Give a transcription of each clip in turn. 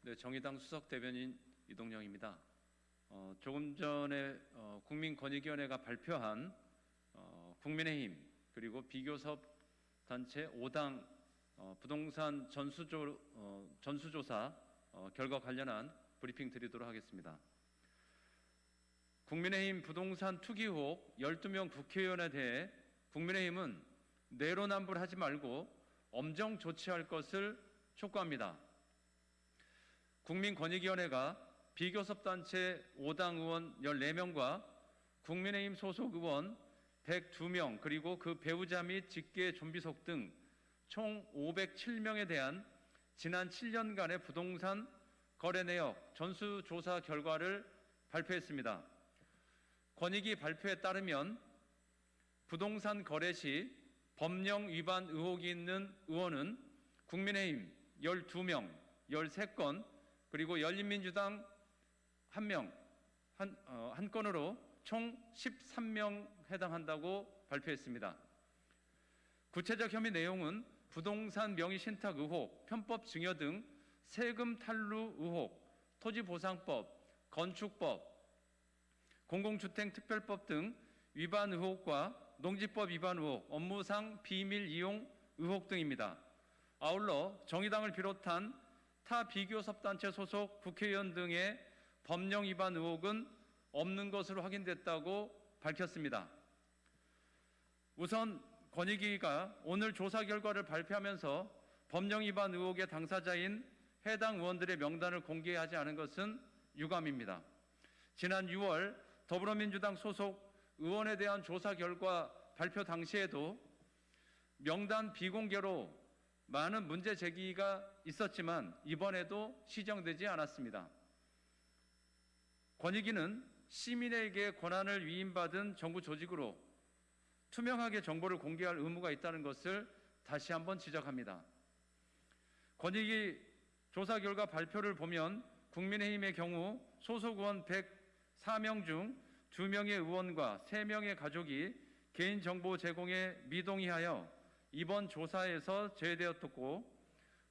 네, 정의당 수석 대변인 이동영입니다. 조금 전에 국민권익위원회가 발표한 국민의힘 그리고 비교섭 단체 5당 부동산 전수조사 결과 관련한 브리핑 드리도록 하겠습니다. 국민의힘 부동산 투기 의혹 12명 국회의원에 대해 국민의힘은 내로남불하지 말고 엄정 조치할 것을 촉구합니다. 국민권익위원회가 비교섭단체 5당 의원 14명과 국민의힘 소속 의원 102명 그리고 그 배우자 및 직계 좀비속 등 총 507명에 대한 지난 7년간의 부동산 거래 내역 전수조사 결과를 발표했습니다. 권익위 발표에 따르면 부동산 거래 시 법령 위반 의혹이 있는 의원은 국민의힘 12명, 13건, 그리고 열린민주당 1명, 한 건으로 총 13명 해당한다고 발표했습니다. 구체적 혐의 내용은 부동산 명의신탁 의혹, 편법 증여 등 세금 탈루 의혹, 토지보상법, 건축법, 공공주택특별법 등 위반 의혹과 농지법 위반 의혹, 업무상 비밀 이용 의혹 등입니다. 아울러 정의당을 비롯한 타 비교섭단체 소속 국회의원 등의 법령 위반 의혹은 없는 것으로 확인됐다고 밝혔습니다. 우선 권익위가 오늘 조사 결과를 발표하면서 법령 위반 의혹의 당사자인 해당 의원들의 명단을 공개하지 않은 것은 유감입니다. 지난 6월 더불어민주당 소속 의원에 대한 조사 결과 발표 당시에도 명단 비공개로 많은 문제 제기가 있었지만 이번에도 시정되지 않았습니다. 권익위는 시민에게 권한을 위임받은 정부 조직으로 투명하게 정보를 공개할 의무가 있다는 것을 다시 한번 지적합니다. 권익위 조사 결과 발표를 보면 국민의힘의 경우 소속 의원 104명 중 2명의 의원과 3명의 가족이 개인정보 제공에 미동의하여 이번 조사에서 제외되었고,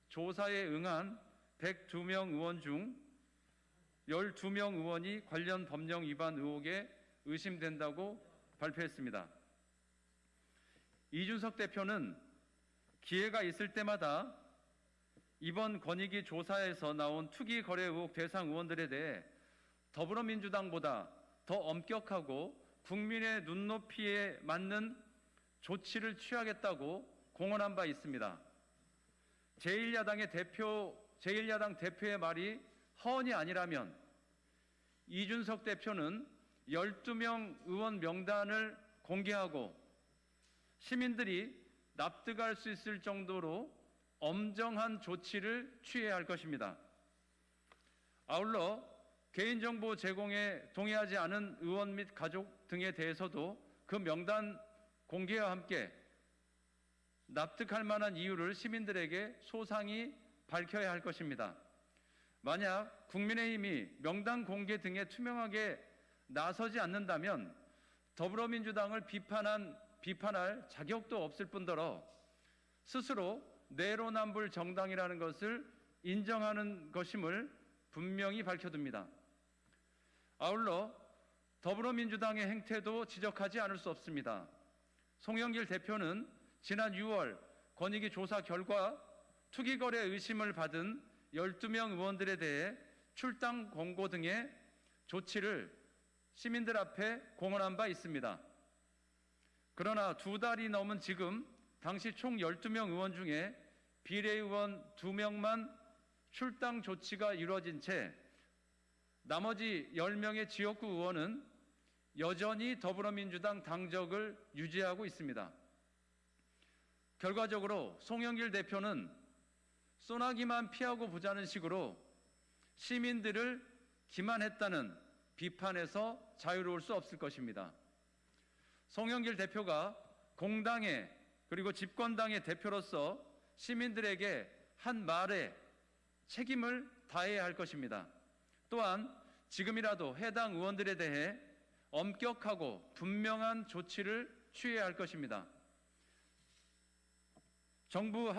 조사에 응한 102명 의원 중 12명 의원이 관련 법령 위반 의혹에 의심된다고 발표했습니다. 이준석 대표는 기회가 있을 때마다 이번 권익위 조사에서 나온 투기 거래 의혹 대상 의원들에 대해 더불어민주당보다 더 엄격하고 국민의 눈높이에 맞는 조치를 취하겠다고 공언한 바 있습니다. 제1야당 대표의 말이 허언이 아니라면 이준석 대표는 12명 의원 명단을 공개하고 시민들이 납득할 수 있을 정도로 엄정한 조치를 취해야 할 것입니다. 아울러 개인정보 제공에 동의하지 않은 의원 및 가족 등에 대해서도 그 명단 공개와 함께 납득할 만한 이유를 시민들에게 소상히 밝혀야 할 것입니다. 만약 국민의힘이 명단 공개 등에 투명하게 나서지 않는다면 더불어민주당을 비판할 자격도 없을 뿐더러 스스로 내로남불 정당이라는 것을 인정하는 것임을 분명히 밝혀둡니다. 아울러 더불어민주당의 행태도 지적하지 않을 수 없습니다. 송영길 대표는 지난 6월 권익위 조사 결과 투기거래 의심을 받은 12명 의원들에 대해 출당 권고 등의 조치를 시민들 앞에 공언한 바 있습니다. 그러나 2달이 넘은 지금 당시 총 12명 의원 중에 비례의원 2명만 출당 조치가 이루어진 채 나머지 10명의 지역구 의원은 여전히 더불어민주당 당적을 유지하고 있습니다. 결과적으로 송영길 대표는 소나기만 피하고 보자는 식으로 시민들을 기만했다는 비판에서 자유로울 수 없을 것입니다. 송영길 대표가 공당의 그리고 집권당의 대표로서 시민들에게 한 말에 책임을 다해야 할 것입니다. 또한 지금이라도 해당 의원들에 대해 엄격하고 분명한 조치를 취해야 할 것입니다. 정부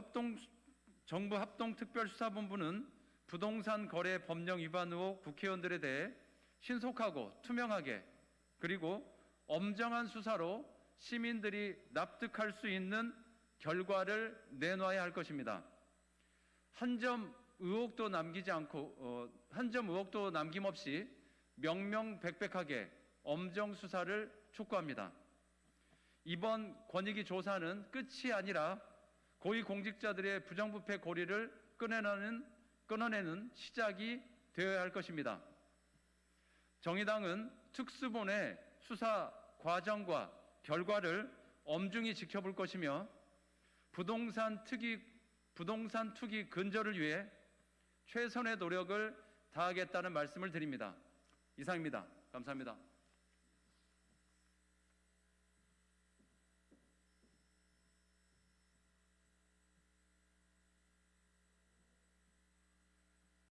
합동특별수사본부는 부동산 거래 법령 위반 의혹 국회의원들에 대해 신속하고 투명하게 그리고 엄정한 수사로 시민들이 납득할 수 있는 결과를 내놓아야 할 것입니다. 한 점 의혹도 남김없이 명명백백하게 엄정 수사를 촉구합니다. 이번 권익위 조사는 끝이 아니라 고위공직자들의 부정부패 고리를 끊어내는 시작이 되어야 할 것입니다. 정의당은 특수본의 수사 과정과 결과를 엄중히 지켜볼 것이며 부동산 투기 근절을 위해 최선의 노력을 다하겠다는 말씀을 드립니다. 이상입니다. 감사합니다.